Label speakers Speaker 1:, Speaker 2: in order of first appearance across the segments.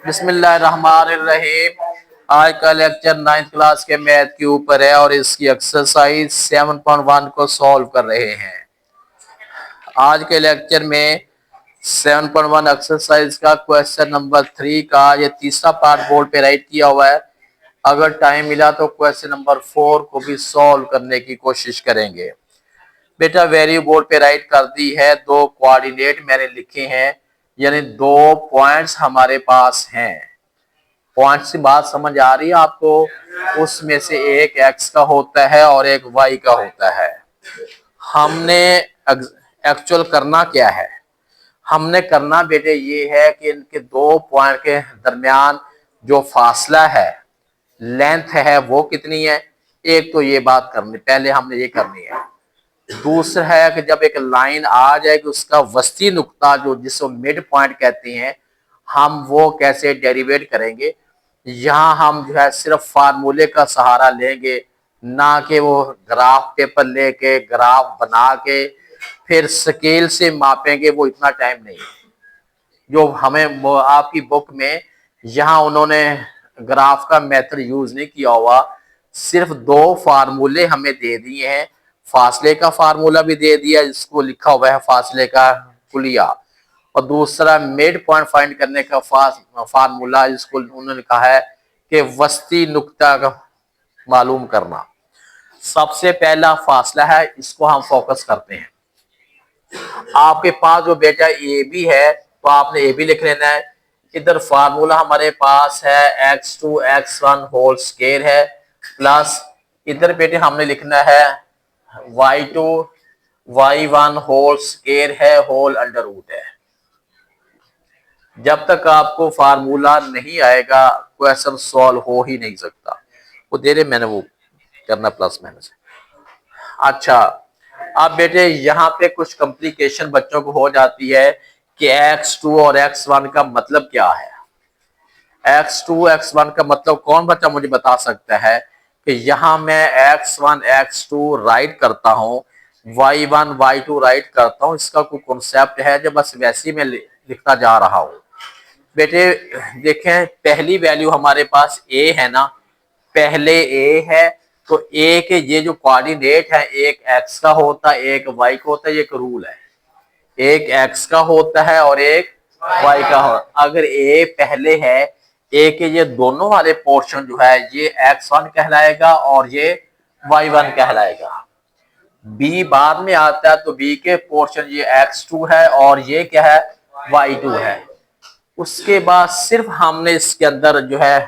Speaker 1: बिस्मिल्लाहिर्रहमानिर्रहीम। आज का लेक्चर 9th क्लास के मैथ के ऊपर है और इसकी एक्सरसाइज 7.1 को सॉल्व कर रहे हैं। आज के लेक्चर में 7.1 एक्सरसाइज का क्वेश्चन नंबर 3 का ये तीसरा पार्ट बोर्ड पे राइट किया हुआ है। अगर टाइम मिला तो क्वेश्चन नंबर 4 को भी सॉल्व करने की कोशिश करेंगे। बेटा वैल्यू बोर्ड पे राइट कर दी है, दो कोऑर्डिनेट मैंने लिखे हैं, यानी दो पॉइंट्स हमारे पास हैं। पॉइंट की बात समझ आ रही है आपको? उसमें से एक एक्स का होता है और एक वाई का होता है। हमने एक्चुअल करना क्या है? हमने करना बेटे ये है कि इनके दो पॉइंट के दरमियान जो फासला है, लेंथ है, वो कितनी है। एक तो ये बात करनी, पहले हमने ये करनी है। दूसरा है कि जब एक लाइन आ जाएगी उसका वस्ती नुक्ता जो जिसको मिड पॉइंट कहते हैं, हम वो कैसे डेरिवेट करेंगे। यहाँ हम जो है सिर्फ फार्मूले का सहारा लेंगे, ना कि वो ग्राफ पेपर लेके ग्राफ बना के फिर स्केल से मापेंगे, वो इतना टाइम नहीं है। जो हमें आपकी बुक में यहाँ उन्होंने ग्राफ का मेथड यूज नहीं किया हुआ, सिर्फ दो फार्मूले हमें दे दिए हैं। फासले का फार्मूला भी दे दिया जिसको लिखा हुआ है फासले का कुलिया, और दूसरा मिड पॉइंट फाइंड करने का फार्मूला जिसको उन्होंने कहा है कि वस्ती नुक्ता का मालूम करना। सबसे पहला फासला है, इसको हम फोकस करते हैं। आपके पास जो बेटा ए बी है तो आपने ए बी लिख लेना है। इधर फार्मूला हमारे पास है x2 x1 होल स्क्वायर है, प्लस इधर बेटे हमने लिखना है y2 y1 होल स्क्वायर है, होल अंडर रूट है। जब तक आपको फार्मूला नहीं आएगा क्वेश्चन सॉल्व हो ही नहीं सकता। वो दे रहे मैंने वो करना प्लस माइनस। अच्छा, अब बेटे यहाँ पे कुछ कॉम्प्लिकेशन बच्चों को हो जाती है कि x2 और x1 का मतलब क्या है। x2 x1 का मतलब कौन बच्चा मुझे बता सकता है कि यहाँ मैं x1 x2 राइट करता हूँ, y1 y2 राइट करता हूँ, इसका कोई कॉन्सेप्ट है जो बस वैसे ही मैं लिखता जा रहा हूँ। बेटे देखें, पहली वैल्यू हमारे पास a है ना, पहले a है तो a के ये जो कोऑर्डिनेट है, एक x का होता है एक y का होता है। ये एक रूल है, एक x का होता है और एक y का होता है। अगर a पहले है, a के ये दोनों वाले पोर्शन जो है ये x1 कहलाएगा और ये y1 कहलाएगा। b बाद में आता है तो b के पोर्शन ये x2 है और ये क्या है, y2 है। उसके बाद सिर्फ हमने इसके अंदर जो है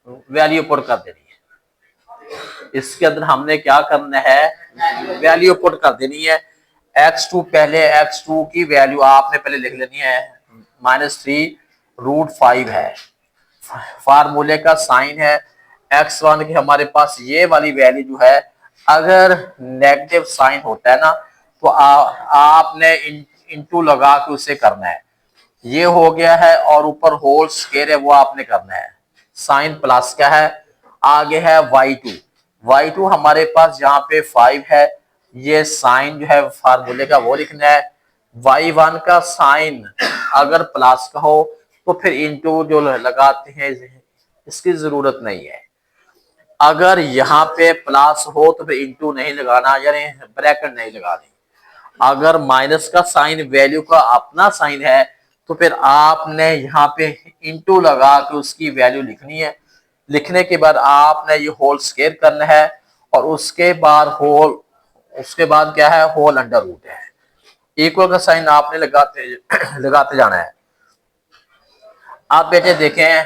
Speaker 1: वैल्यू पुट कर देनी है। इसके अंदर हमने क्या करना है, वैल्यू पुट कर देनी है। x2 पहले x2 की वैल्यू आपने पहले लिख लेनी है, -3√5 है। फार्मूले का साइन है। x1 की हमारे पास ये वाली वैल्यू जो है, अगर नेगेटिव साइन होता है ना तो आपने इनटू लगा के उसे करना है। ये हो गया है, और ऊपर होल स्क्वायर है वो आपने करना है। साइन प्लस क्या है, आगे है y2 हमारे पास यहाँ पे 5 है। ये साइन जो है फार्मूले का वो लिखना है। y1 का साइन अगर प्लस का हो तो फिर इनटू जो लगाते हैं इसकी जरूरत नहीं है। अगर यहाँ पे प्लस हो तो फिर इनटू नहीं लगाना, यानी ब्रैकेट नहीं लगानी। अगर माइनस का साइन वैल्यू का अपना साइन है तो फिर आपने यहाँ पे इनटू लगा के उसकी वैल्यू लिखनी है। लिखने के बाद आपने ये होल स्क्वायर करना है और उसके बाद क्या है, होल अंडर रूट है। इक्वल का साइन आपने लगाते जाना है। आप बेटे देखें,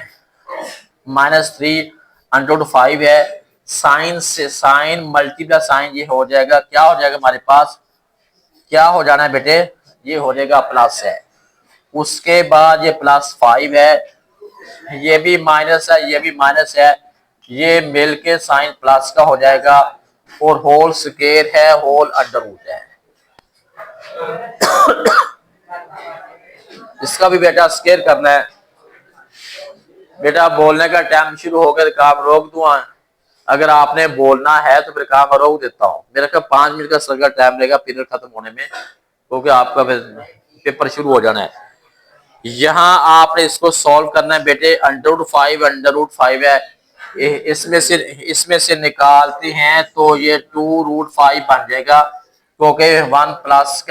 Speaker 1: -3√5 है, साइन से साइन मल्टीप्लाई साइन ये हो जाएगा, क्या हो जाएगा हमारे पास, क्या हो जाना है बेटे, ये हो जाएगा प्लस है। उसके बाद ये +5 है, ये भी माइनस है, ये भी माइनस है, ये मिल के साइन प्लस का हो जाएगा, और होल स्क्वायर है, होल अंडर रूट है। इसका भी बेटा स्क्वायर करना है। बेटा बोलने का टाइम शुरू हो गया, काम रोक दूं? अगर आपने बोलना है तो फिर काम रोक देता हूँ। मेरा का 5 मिनट का सर्कल टाइम लगेगा पीरियड खत्म होने में, क्योंकि आपका पेपर शुरू हो जाना है। यहाँ आपने इसको सॉल्व करना है बेटे। अंडर रूट 5 है, इसमें से निकालते हैं तो ये 2√5 बन जाएगा, क्योंकि 1 प्लस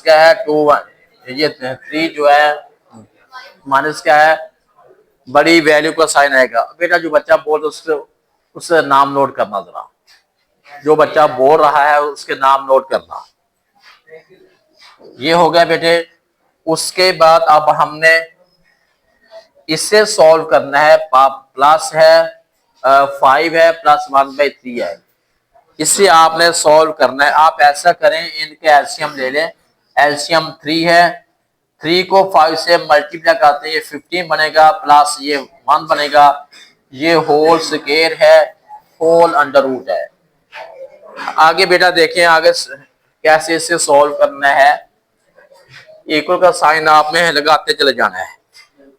Speaker 1: का है 2, ये 3 जो है माइनस क्या है, बड़ी वैल्यू का साइन आएगा। बेटा जो बच्चा बोल उससे नाम नोट करना, जरा जो बच्चा बोल रहा है उसके नाम नोट करना। ये हो गया बेटे। उसके बाद अब हमने इससे सॉल्व करना है। प्लस है 5 है प्लस 1/3 है, इससे आपने सॉल्व करना है। आप ऐसा करें, इनके एलसीएम ले लें। एलसीएम 3 है, 3 को 5 से मल्टीप्लाई करते हैं, ये 15 बनेगा, प्लस ये 1 बनेगा, ये होल स्क्वायर है, होल अंडर रूट है। आगे बेटा देखें आगे कैसे इसे सॉल्व करना है। इक्वल का साइन आपने लगाते चले जाना है।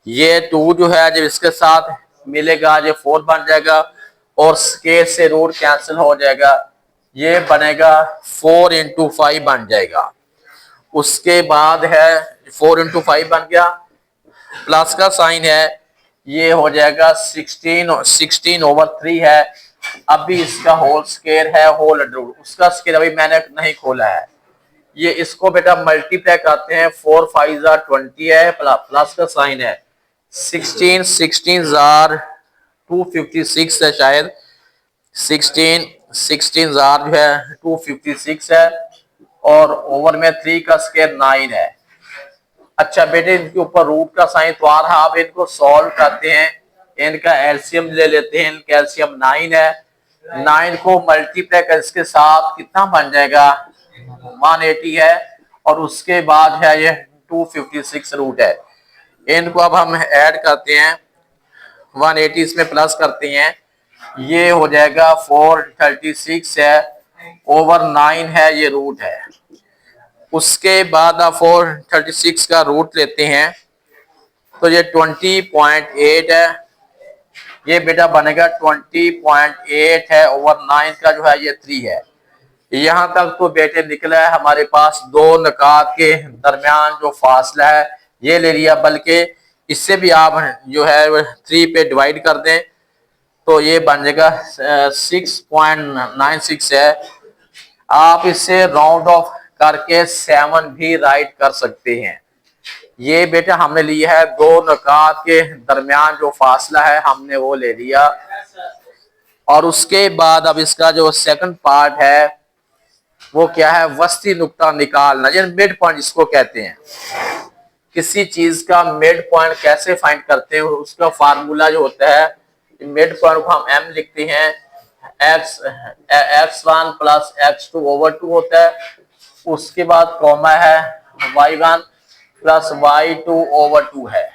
Speaker 1: ये 2 जो है जब इसके साथ मिलेगा ये 4 बन जाएगा, और स्क्वायर से रूट कैंसिल हो जाएगा, ये बनेगा 4 × 5 बन जाएगा। उसके बाद है 4 × 5 बन गया, प्लस का साइन है, ये हो जाएगा 16/3 है। अभी इसका होल स्क्वायर है, होल अंडर रूट, उसका स्क्वायर अभी मैंने नहीं खोला है। ये इसको बेटा मल्टीप्लाई करते हैं, 4 5 20 है, प्लस का साइन है, 16 256 है, शायद 16 जो है 256 है, और ओवर में 3 का स्क्वायर 9 है। अच्छा बेटे इनके ऊपर रूट का साइन तो आ रहा, आप इनको सॉल्व करते हैं, इनका एलसीएम ले लेते हैं। इनका एलसीएम 9 है, 9 को मल्टीप्लाई कर इसके साथ कितना बन जाएगा, 180 है, और उसके बाद है ये 256 रूट है। इनको अब हम ऐड करते हैं, 180 इसमें प्लस करते हैं, ये हो जाएगा 436 है, ओवर 9 है, ये रूट है। उसके बाद आप 436 का रूट लेते हैं तो ये 20.8 है, ये बेटा बनेगा 20.8 है, ओवर 9 का जो है ये 3 है। यहां तक तो बेटे निकला है हमारे पास दो नकात के दरमियान जो फासला है ये ले लिया, बल्कि इससे भी आप जो है 3 पे डिवाइड कर दें तो ये बन जाएगा 6.96 है। आप इससे राउंड ऑफ करके 7 भी राइट कर सकते हैं। ये बेटा हमने लिया है दो नकात के दरमियान जो फासला है हमने वो ले लिया, और उसके बाद अब इसका जो सेकंड पार्ट है वो क्या है, वस्ती नुक्ता निकालना, यानी मिड पॉइंट जिसको कहते हैं। किसी चीज का मिड पॉइंट कैसे फाइंड करते हैं, उसका फार्मूला जो होता है, मिड पॉइंट को हम m लिखते हैं, x1 प्लस x2 ओवर 2 होता है, उसके बाद कॉमा है y1 प्लस y2 ओवर 2 है।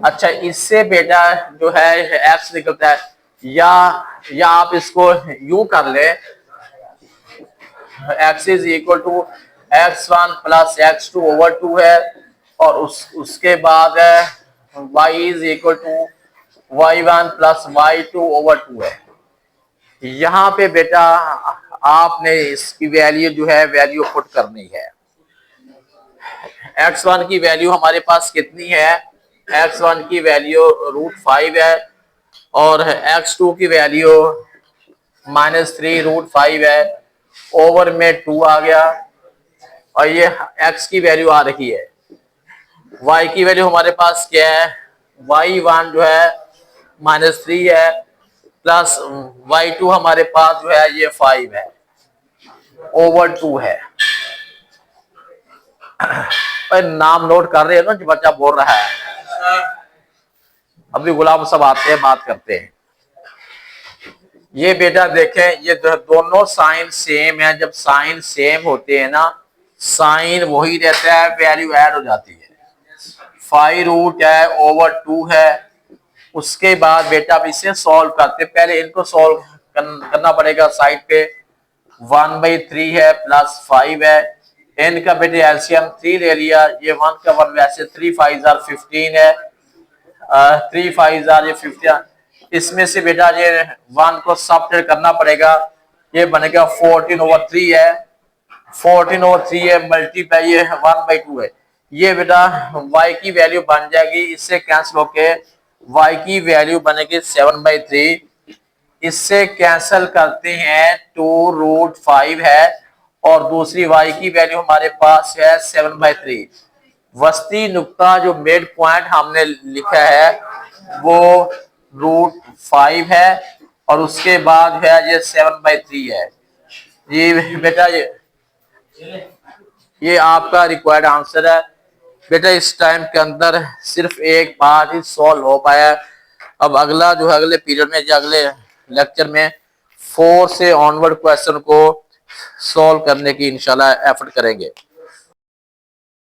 Speaker 1: अच्छा इससे बेटा जो है x निकलता है, या आप इसको यूं कर ले, x is equal to x1 plus x2 over 2 है, और उसके बाद है y is equal to y1 plus y2 over 2 है। यहाँ पे बेटा आपने इसकी वैल्यू जो है वैल्यू पुट करनी है। x1 की वैल्यू हमारे पास कितनी है, x1 की वैल्यू √5 है, और x2 की वैल्यू -3 √5 है, ओवर में 2 आ गया, और ये x की वैल्यू आ रही है। y की वैल्यू हमारे पास क्या है, y1 जो है -3 है, प्लस y2 हमारे पास जो है ये 5 है, ओवर 2 है। नाम नोट कर रहे हैं ना जो बच्चा बोल रहा है। अभी गुलाम सब आते हैं, बात करते हैं। ये बेटा देखें, ये दोनों साइन सेम है। जब साइन सेम होते हैं ना, साइन वही रहता है, वैल्यू ऐड हो जाती है। 5 रूट है, ओवर 2 है। उसके बाद बेटा अब इसे सॉल्व करते, पहले इनको सॉल्व करना पड़ेगा। साइड पे 1/3 है प्लस 5 है, इनका बेटे एलसीएम 3 ले लिया, ये 1 का 1 वैसे 3 5 15 है, 3 5 ये 15। इसमें से बेटा ये 1 को सब्ट्रैक्ट करना पड़ेगा, ये बनेगा 14/3 है, 14/3 है, मल्टीप्लाई ये 1/2 है। ये बेटा y की वैल्यू बन जाएगी, इससे कैंसिल होके y की वैल्यू बनेगी 7/3। इससे कैंसिल करते हैं 2√5 है और दूसरी y की वैल्यू हमारे पास है 7/3। वस्ती नुक्ता जो मिड पॉइंट हमने लिखा है वो √5 है और उसके बाद है ये 7/3 है। ये बेटा ये आपका रिक्वायर्ड आंसर है। बेटा इस टाइम के अंदर सिर्फ एक पार्ट ही सॉल्व हो पाया। अब अगला जो है अगले पीरियड में, अगले लेक्चर में 4 से ऑनवर्ड क्वेश्चन को सॉल्व करने की इंशाल्लाह एफर्ट करेंगे।